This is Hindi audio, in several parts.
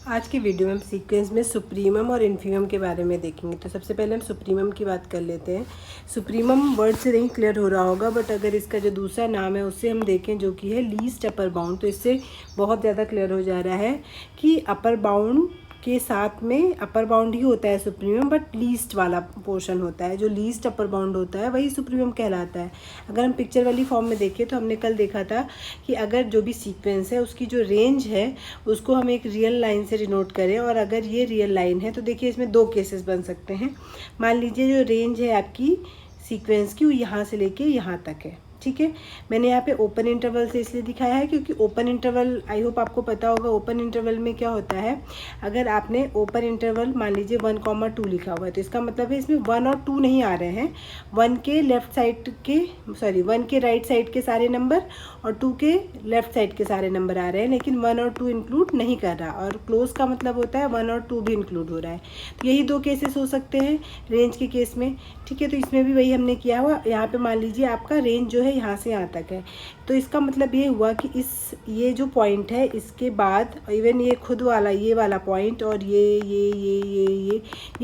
आज की वीडियो में हम सीक्वेंस में सुप्रीमम और इन्फीमम के बारे में देखेंगे। तो सबसे पहले हम सुप्रीमम की बात कर लेते हैं। सुप्रीमम वर्ड से नहीं क्लियर हो रहा होगा, बट अगर इसका जो दूसरा नाम है उससे हम देखें, जो कि है लीस्ट अपर बाउंड, तो इससे बहुत ज़्यादा क्लियर हो जा रहा है कि अपर बाउंड के साथ में अपर बाउंड ही होता है सुप्रीमम, बट लीस्ट वाला पोर्शन होता है। जो लीस्ट अपर बाउंड होता है वही सुप्रीमम कहलाता है। अगर हम पिक्चर वाली फॉर्म में देखें तो हमने कल देखा था कि अगर जो भी सीक्वेंस है उसकी जो रेंज है उसको हम एक रियल लाइन से डिनोट करें, और अगर ये रियल लाइन है तो देखिए इसमें दो केसेस बन सकते हैं। मान लीजिए जो रेंज है आपकी सीक्वेंस की वो यहाँ से लेके यहाँ तक है, ठीक है। मैंने यहाँ पे ओपन इंटरवल से इसलिए दिखाया है क्योंकि ओपन इंटरवल, आई होप आपको पता होगा ओपन इंटरवल में क्या होता है। अगर आपने ओपन इंटरवल मान लीजिए 1,2 लिखा हुआ है तो इसका मतलब है इसमें 1 और 2 नहीं आ रहे हैं। 1 के लेफ्ट साइड के 1 के राइट साइड के सारे नंबर और 2 के लेफ्ट साइड के सारे नंबर आ रहे हैं, लेकिन 1 और 2 इंक्लूड नहीं कर रहा। और क्लोज का मतलब होता है 1 और 2 भी इंक्लूड हो रहा है। तो यही दो केसेस हो सकते हैं रेंज के केस में, ठीक है। तो इसमें भी वही हमने किया हुआ। यहाँ पे मान लीजिए आपका रेंज जो है यहाँ से यहाँ तक है, तो इसका मतलब ये हुआ कि ये जो पॉइंट है इसके बाद इवन ये खुद वाला ये वाला पॉइंट और ये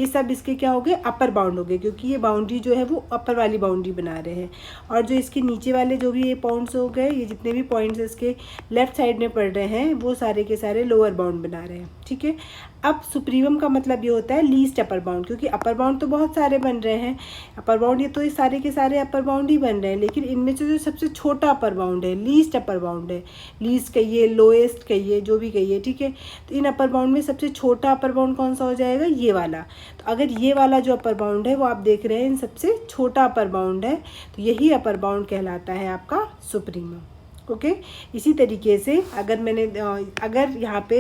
सब इसके क्या हो गए, अपर बाउंड हो गए, क्योंकि ये बाउंड्री जो है वो अपर वाली बाउंड्री बना रहे हैं। और जो इसके नीचे वाले जो भी ये पॉइंट्स हो गए, ये जितने भी पॉइंट्स इसके लेफ्ट साइड में पड़ रहे हैं वो सारे के सारे लोअर बाउंड बना रहे हैं, ठीक है। अब सुप्रीमम का मतलब ये होता है लीस्ट अपर बाउंड, क्योंकि अपर बाउंड तो बहुत सारे बन रहे हैं। अपर बाउंड ये तो ये सारे के सारे अपर बाउंड ही बन रहे हैं, लेकिन इनमें से जो सबसे छोटा अपर बाउंड है, लीस्ट अपर बाउंड है, लीस्ट कहिए, लोएस्ट कहिए, जो भी कहिए, ठीक है। तो इन अपर बाउंड में सबसे छोटा अपर बाउंड कौन सा हो जाएगा, ये वाला। तो अगर ये वाला जो अपर बाउंड है वो आप देख रहे हैं इन सबसे छोटा अपर बाउंड है, तो यही अपर बाउंड कहलाता है आपका सुप्रीमम, ओके। इसी तरीके से अगर यहाँ पे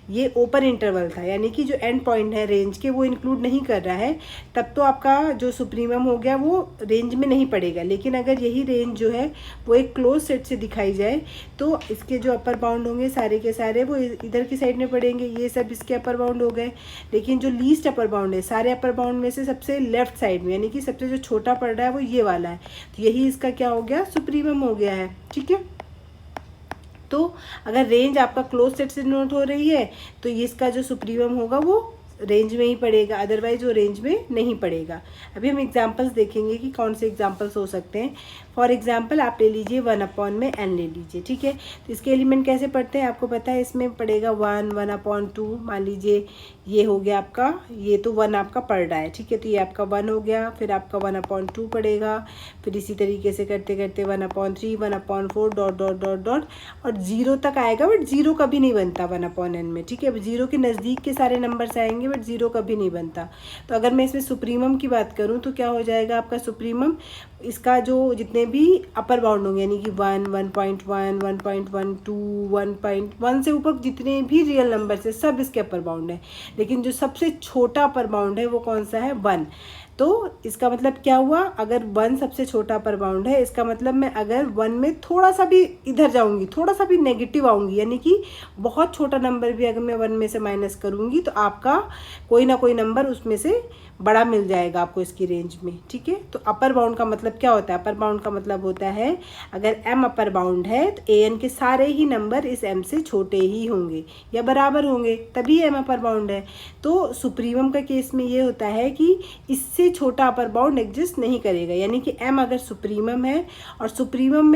ये ओपन इंटरवल था, यानी कि जो एंड पॉइंट है रेंज के वो इंक्लूड नहीं कर रहा है, तब तो आपका जो सुप्रीमम हो गया वो रेंज में नहीं पड़ेगा। लेकिन अगर यही रेंज जो है वो एक क्लोज सेट से दिखाई जाए तो इसके जो अपर बाउंड होंगे सारे के सारे वो इधर की साइड में पड़ेंगे, ये सब इसके अपर बाउंड हो गए। लेकिन जो लीस्ट अपर बाउंड है सारे अपर बाउंड में से सबसे लेफ्ट साइड में, यानी कि सबसे जो छोटा पड़ रहा है वो ये वाला है, तो यही इसका क्या हो गया, सुप्रीमम हो गया है, ठीक है। तो अगर रेंज आपका क्लोज सेट से नोट हो रही है तो इसका जो सुप्रीमम होगा वो रेंज में ही पड़ेगा, अदरवाइज वो रेंज में नहीं पड़ेगा। अभी हम एग्जांपल्स देखेंगे कि कौन से एग्जांपल्स हो सकते हैं। फॉर एग्जांपल आप ले लीजिए 1/में n ले लीजिए, ठीक है। तो इसके एलिमेंट कैसे पढ़ते हैं आपको पता है, इसमें पड़ेगा 1, 1/2। मान लीजिए ये हो गया आपका, ये तो 1 आपका पड़ रहा है, ठीक है। तो ये आपका 1 हो गया, फिर आपका 1/2 पड़ेगा, फिर इसी तरीके से करते करते 1/3, 1/4 डॉट डॉट डॉट डॉट और 0 तक आएगा। बट 0 कभी नहीं बनता 1/n में, ठीक है। 0 के नज़दीक के सारे नंबर्स आएंगे बट 0 कभी नहीं बनता। तो अगर मैं इसमें सुप्रीमम की बात करूं तो क्या हो जाएगा आपका सुप्रीमम, इसका जो जितने भी अपर बाउंड होंगे, यानी कि 1, 1.1, 1.12, 1.1 से ऊपर जितने भी रियल नंबर है सब इसके अपर बाउंड है। लेकिन जो सबसे छोटा अपर बाउंड है वो कौन सा है, 1। तो इसका मतलब क्या हुआ, अगर 1 सबसे छोटा अपर बाउंड है, इसका मतलब मैं अगर 1 में थोड़ा सा भी इधर जाऊंगी, थोड़ा सा भी नेगेटिव आऊंगी, यानी कि बहुत छोटा नंबर भी अगर मैं 1 में से माइनस करूंगी तो आपका कोई ना कोई नंबर उसमें से बड़ा मिल जाएगा आपको इसकी रेंज में, ठीक है। तो अपर बाउंड का मतलब क्या होता है, अपर बाउंड का मतलब होता है अगर m अपर बाउंड है तो an के सारे ही नंबर इस m से छोटे ही होंगे या बराबर होंगे, तभी m अपर बाउंड है। तो सुप्रीमम का केस में ये होता है कि इससे छोटा अपर बाउंड एग्जिस्ट नहीं करेगा, यानी कि m अगर सुप्रीमम है और सुप्रीमम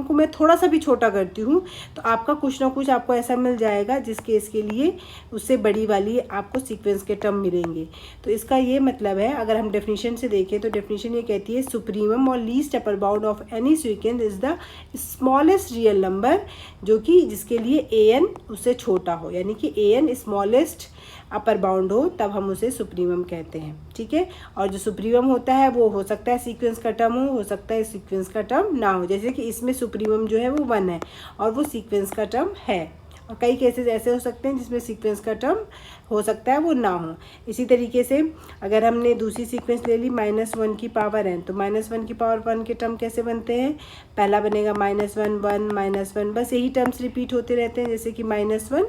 को मैं थोड़ा सा भी छोटा करती हूँ तो आपका कुछ ना कुछ आपको ऐसा मिल जाएगा जिस केस के लिए उससे बड़ी वाली आपको सीक्वेंस के टर्म मिलेंगे। तो इसका ये मतलब है, अगर हम डेफिनेशन से देखें तो डेफिनेशन ये कहती है सुप्रीमम और least upper bound of any sequence is the smallest real number, जो कि जिसके लिए an उससे छोटा हो, यानी कि an स्मॉलेस्ट अपर बाउंड हो तब हम उसे सुप्रीमम कहते हैं, ठीक है। और जो सुप्रीमम होता है वो हो सकता है सीक्वेंस का टर्म हो सकता है सीक्वेंस का टर्म ना हो। जैसे कि इसमें सुप्रीमम जो है वो 1 है और वो सीक्वेंस का टर्म है, और कई केसेस ऐसे हो सकते हैं जिसमें सीक्वेंस का टर्म हो सकता है वो ना हो। इसी तरीके से अगर हमने दूसरी सीक्वेंस ले ली -1 की पावर n, तो -1 की पावर 1 के टर्म कैसे बनते हैं, पहला बनेगा -1 1 -1, बस यही टर्म्स रिपीट होते रहते हैं, जैसे कि -1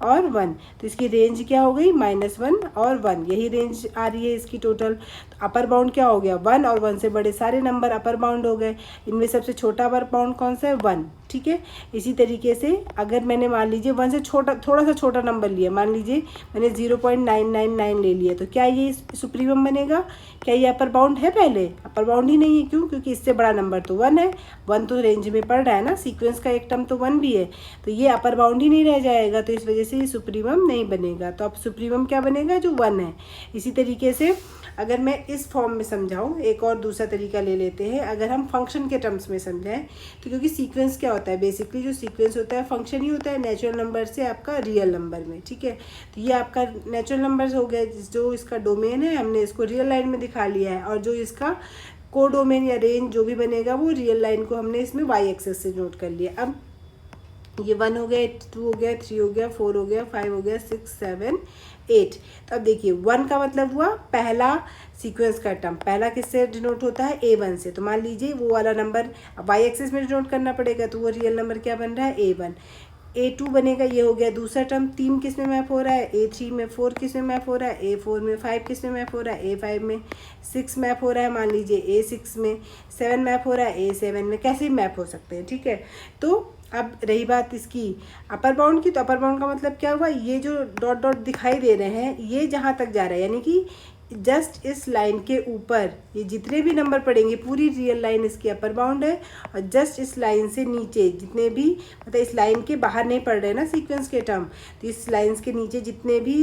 और 1। तो इसकी रेंज क्या हो गई, -1 और 1, यही रेंज आ रही है इसकी टोटल। तो अपर बाउंड क्या हो गया, 1 और 1 से बड़े सारे नंबर अपर बाउंड हो गए। इनमें सबसे छोटा अपर बाउंड कौन सा है, 1, ठीक है। इसी तरीके से अगर मैंने मान लीजिए लीजिए 1 से छोटा, थोड़ा सा छोटा नंबर लिया, मान लीजिए मैंने 0.999 ले लिया, तो क्या ये सुप्रीमम बनेगा? क्या ये अपर बाउंड है? पहले अपर बाउंड ही नहीं है। क्यों? क्योंकि इससे बड़ा नंबर तो 1 है, 1 तो रेंज में पड़ रहा है ना, सीक्वेंस का एक टर्म तो 1 भी है, तो ये अपर बाउंड ही नहीं रह जाएगा, तो इस वजह से ये सुप्रीमम नहीं बनेगा। तो अब सुप्रीमम क्या बनेगा? जो 1 है। इसी तरीके से अगर मैं इस फॉर्म में समझाऊँ, एक और दूसरा तरीका ले लेते हैं। अगर हम फंक्शन के टर्म्स में समझाएं, तो क्योंकि सीक्वेंस क्या होता है, बेसिकली जो सीक्वेंस होता है फंक्शन ही होता है नेचुरल नंबर से आपका रियल नंबर में, ठीक है। तो ये आपका नेचुरल नंबर हो गया, जो इसका डोमेन है हमने इसको रियल लाइन में दिखा लिया है, और जो इसका कोडोमेन या रेंज जो भी बनेगा वो रियल लाइन को हमने इसमें वाई एक्सेस से नोट कर लिया। अब ये 1 हो गया, 2 हो गया, 3 हो गया, 4 हो गया, 5 हो गया, 6, 7, 8। तो अब देखिए 1 का मतलब हुआ पहला सीक्वेंस का टर्म। पहला किससे डिनोट होता है? A1 से। तो मान लीजिए वो वाला नंबर वाई एक्सिस में डिनोट करना पड़ेगा, तो वो रियल नंबर क्या बन रहा है? A1। A2 बनेगा, ये हो गया दूसरा टर्म। 3 किस में मैप हो रहा है? A3 में। 4 किस में मैप हो रहा है? A4 में। 5 किस में मैप हो रहा है? A5 में। 6 मैप हो रहा है मान लीजिए A6 में। 7 मैप हो रहा है A7 में। कैसे मैप हो सकते हैं, ठीक है। तो अब रही बात इसकी अपर बाउंड की, तो अपर बाउंड का मतलब क्या हुआ? ये जो डॉट डॉट दिखाई दे रहे हैं ये जहाँ तक जा रहा है, यानी कि जस्ट इस लाइन के ऊपर ये जितने भी नंबर पड़ेंगे पूरी रियल लाइन इसकी अपर बाउंड है, और जस्ट इस लाइन से नीचे जितने भी, मतलब इस लाइन के बाहर नहीं पड़ रहे ना सीक्वेंस के टर्म, तो इस लाइन्स के नीचे जितने भी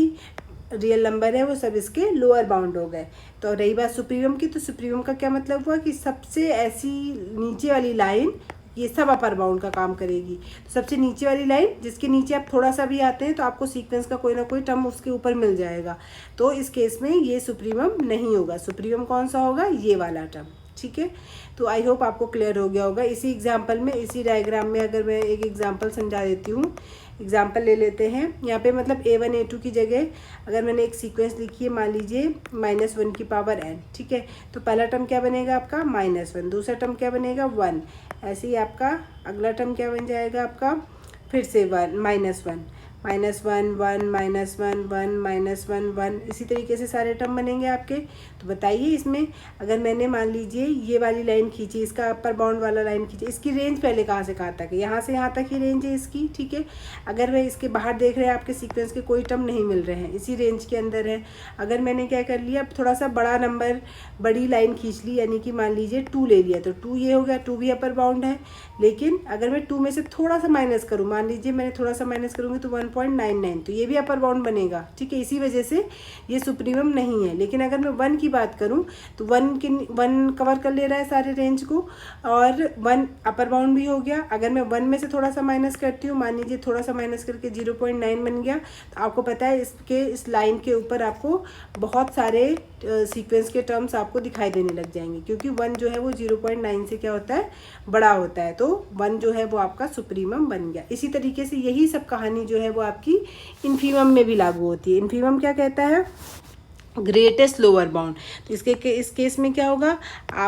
रियल नंबर है वो सब इसके लोअर बाउंड हो गए। तो रही बात सुप्रीमम की, तो सुप्रीमम का क्या मतलब हुआ कि सबसे ऐसी नीचे वाली लाइन, ये सब अपर बाउंड का काम करेगी। तो सबसे नीचे वाली लाइन जिसके नीचे आप थोड़ा सा भी आते हैं तो आपको सीक्वेंस का कोई ना कोई टर्म उसके ऊपर मिल जाएगा, तो इस केस में ये सुप्रीमम नहीं होगा। सुप्रीमम कौन सा होगा? ये वाला टर्म, ठीक है। तो आई होप आपको क्लियर हो गया होगा। इसी एग्जाम्पल में, इसी डायग्राम में अगर मैं एक एग्जाम्पल समझा देती हूँ। एग्जाम्पल ले लेते हैं। यहाँ पे मतलब A1 A2 की जगह अगर मैंने एक सीक्वेंस लिखी है, मान लीजिए -1 की पावर n, ठीक है। तो पहला टर्म क्या बनेगा आपका? -1। दूसरा टर्म क्या बनेगा? 1। ऐसे ही आपका अगला टर्म क्या बन जाएगा आपका? फिर से 1 -1 -1 1 -1 1 -1 1, इसी तरीके से सारे टर्म बनेंगे आपके। तो बताइए इसमें अगर मैंने मान लीजिए ये वाली लाइन खींची, इसका अपर बाउंड वाला लाइन खींची, इसकी रेंज पहले कहाँ से कहाँ तक है? यहाँ से यहाँ तक ही रेंज है इसकी, ठीक है। अगर वह इसके बाहर देख रहे हैं आपके सीक्वेंस के कोई टर्म नहीं मिल रहे हैं, इसी रेंज के अंदर है। अगर मैंने क्या कर लिया, थोड़ा सा बड़ा नंबर, बड़ी लाइन खींच ली, यानी कि मान लीजिए 2 ले लिया, तो 2 ये हो गया, 2 भी अपर बाउंड है। लेकिन अगर मैं 2 में से थोड़ा सा माइनस करूँ, मान लीजिए मैंने थोड़ा सा माइनस करूँगी तो 1.99, तो ये भी अपर बाउंड बनेगा, ठीक है। इसी वजह से ये सुप्रीमम नहीं है। लेकिन अगर मैं 1 की बात करूँ तो 1 कवर कर ले रहा है सारे रेंज को, और 1 अपर बाउंड भी हो गया। अगर मैं 1 में से थोड़ा सा माइनस करती हूँ, मान लीजिए थोड़ा सा माइनस करके 0.9 बन गया, तो आपको पता है इस लाइन के ऊपर आपको बहुत सारे सीक्वेंस के टर्म्स आपको दिखाई देने लग जाएंगे, क्योंकि 1 जो है वो 0.9 से क्या होता है? बड़ा होता है। तो 1 जो है वो आपका सुप्रीमम बन गया। इसी तरीके से यही सब कहानी जो है वो आपकी इन्फीमम में भी लागू होती है। इन्फीमम क्या कहता है? Greatest lower bound. तो इस केस में क्या होगा?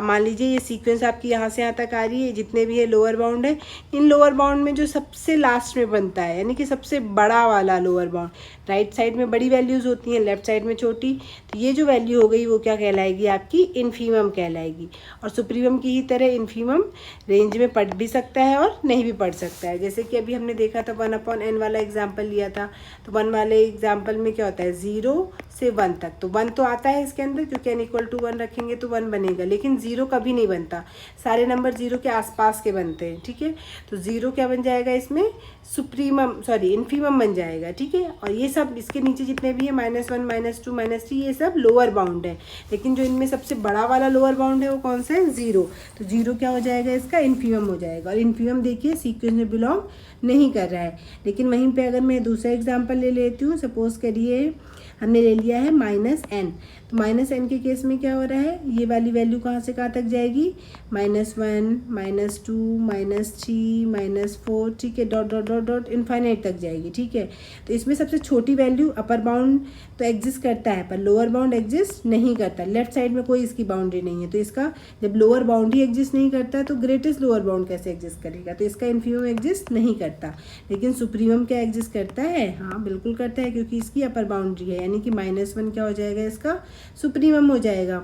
मान लीजिए ये सीक्वेंस आपकी यहाँ से यहाँ तक आ रही है, जितने भी ये लोअर बाउंड है, इन लोअर बाउंड में जो सबसे लास्ट में बनता है, यानी कि सबसे बड़ा वाला लोअर बाउंड, राइट साइड में बड़ी वैल्यूज़ होती हैं, लेफ्ट साइड में छोटी, तो ये जो वैल्यू हो गई वो क्या कहलाएगी? आपकी इन्फीमम कहलाएगी। और सुप्रीमम की ही तरह इन्फीमम रेंज में पढ़ भी सकता है और नहीं भी पढ़ सकता है। जैसे कि अभी हमने देखा था 1/n वाला एग्जाम्पल लिया था, तो 1 वाले एग्जाम्पल में क्या होता है? 0 से 1 तक, तो 1 तो आता है इसके अंदर, क्योंकि n = 1 रखेंगे तो 1 बनेगा, लेकिन 0 कभी नहीं बनता। सारे नंबर 0 के आसपास के बनते हैं, ठीक है। तो 0 क्या बन जाएगा इसमें? इन्फीमम बन जाएगा, ठीक है। और ये सब इसके नीचे जितने भी है -1 -2 -3, ये सब लोअर बाउंड है। लेकिन जो इनमें सबसे बड़ा वाला लोअर बाउंड है वो कौन सा है? 0। तो 0 क्या हो जाएगा इसका? इन्फीमम हो जाएगा। और इन्फीमम देखिए सीक्वेंस में बिलोंग नहीं कर रहा है। लेकिन वहीं पे अगर मैं दूसरा एग्जांपल ले लेती हूँ, सपोज करिए हमने ले लिया है -n, तो -n के केस में क्या हो रहा है? ये वाली वैल्यू कहाँ से कहाँ तक जाएगी? -1 -2 -3 -4, ठीक है, dot dot dot dot infinite तक जाएगी, ठीक है। तो इसमें सबसे छोटी वैल्यू अपर बाउंड तो एग्जिस्ट करता है, पर लोअर बाउंड एग्जिस्ट नहीं करता। लेफ्ट साइड में कोई इसकी बाउंड्री नहीं है, तो इसका जब लोअर बाउंड ही एग्जिस्ट नहीं करता तो ग्रेटेस्ट लोअर बाउंड कैसे एग्जिस्ट करेगा? तो इसका इन्फीमम एग्जिस्ट नहीं करता। लेकिन सुप्रीमम क्या एग्जिस्ट करता है? हाँ बिल्कुल करता है, क्योंकि इसकी अपर बाउंड्री है, यानी कि -1 क्या हो जाएगा? इसका सुप्रीमम हो जाएगा।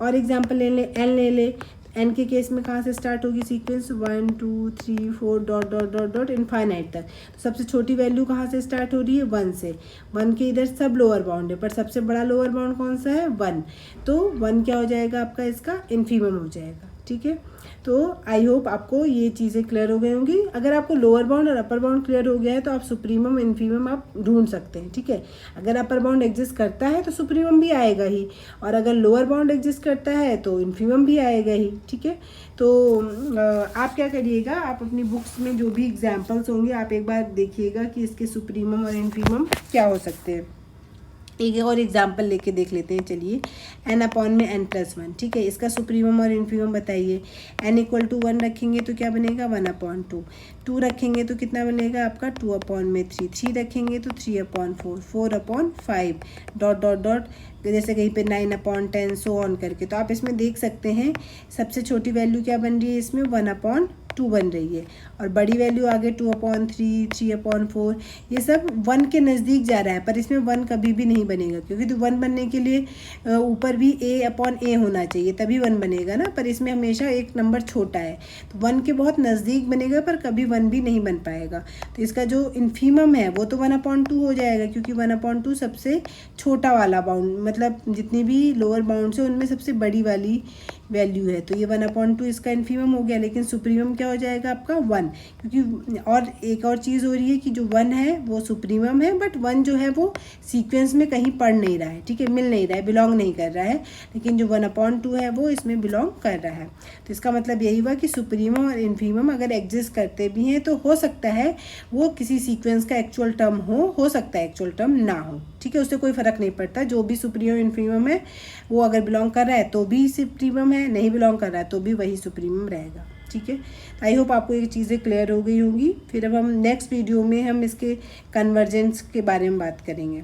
और एग्जाम्पल ले ले, n ले ले। एन के केस में कहाँ से स्टार्ट होगी sequence, 1 2 3 4 dot dot dot dot infinite तक। तो सबसे छोटी वैल्यू कहाँ से स्टार्ट हो रही है, 1 से। 1 के इधर सब लोअर बाउंड है, पर सबसे बड़ा लोअर बाउंड कौन सा है, 1। तो 1 क्या हो जाएगा आपका, इसका इन्फीमम हो जाएगा। ठीक है, तो आई होप आपको ये चीज़ें क्लियर हो गई होंगी। अगर आपको लोअर बाउंड और अपर बाउंड क्लियर हो गया है तो आप सुप्रीमम इन्फीमम आप ढूंढ सकते हैं। ठीक है, अगर अपर बाउंड एग्जिस्ट करता है तो सुप्रीमम भी आएगा ही, और अगर लोअर बाउंड एग्जिस्ट करता है तो इन्फीमम भी आएगा ही। ठीक है, तो आप क्या करिएगा, आप अपनी बुक्स में जो भी एग्जाम्पल्स होंगे आप एक बार देखिएगा कि इसके सुप्रीमम और इन्फीमम क्या हो सकते हैं। एक और एग्जाम्पल लेके देख लेते हैं, चलिए। n अपॉन में n+1, ठीक है, इसका सुप्रीमम और इन्फीमम बताइए। n = 1 रखेंगे तो क्या बनेगा, 1/2। 2 रखेंगे तो कितना बनेगा आपका, 2/3। 3 रखेंगे तो 3/4, 4/5, डॉट डॉट डॉट, जैसे कहीं पे 9/10 सो ऑन करके। तो आप इसमें देख सकते हैं सबसे छोटी वैल्यू क्या बन रही है, इसमें 1/2 बन रही है, और बड़ी वैल्यू आगे 2/3, 3/4, ये सब 1 के नज़दीक जा रहा है, पर इसमें 1 कभी भी नहीं बनेगा, क्योंकि तो 1 बनने के लिए ऊपर भी a/a होना चाहिए, तभी 1 बनेगा ना, पर इसमें हमेशा एक नंबर छोटा है, तो 1 के बहुत नज़दीक बनेगा पर कभी 1 भी नहीं बन पाएगा। तो इसका जो इन्फीमम है वो तो 1/2 हो जाएगा, क्योंकि 1/2 सबसे छोटा वाला बाउंड, मतलब जितनी भी लोअर बाउंड है उनमें सबसे बड़ी वाली वैल्यू है, तो ये 1/2 इसका इन्फीमम हो गया। लेकिन सुप्रीमम क्या हो जाएगा आपका, 1, क्योंकि और एक और चीज़ हो रही है कि जो 1 है वो सुप्रीमम है, बट 1 जो है वो सीक्वेंस में कहीं पढ़ नहीं रहा है, ठीक है, मिल नहीं रहा है, बिलोंग नहीं कर रहा है, लेकिन जो 1/2 है वो इसमें बिलोंग कर रहा है। तो इसका मतलब यही हुआ कि सुप्रीमम और इन्फीमम अगर एग्जिस्ट करते भी हैं तो हो सकता है वो किसी सीक्वेंस का एक्चुअल टर्म हो सकता है एक्चुअल टर्म ना हो। ठीक है, उससे कोई फ़र्क नहीं पड़ता, जो भी सुप्रीमम इन्फीमम है वो अगर बिलोंग कर रहा है तो भी सुप्रीमम है, नहीं बिलोंग कर रहा है तो भी वही सुप्रीमम रहेगा। ठीक है, आई होप आपको ये चीज़ें क्लियर हो गई होंगी। फिर अब हम नेक्स्ट वीडियो में हम इसके कन्वर्जेंस के बारे में बात करेंगे।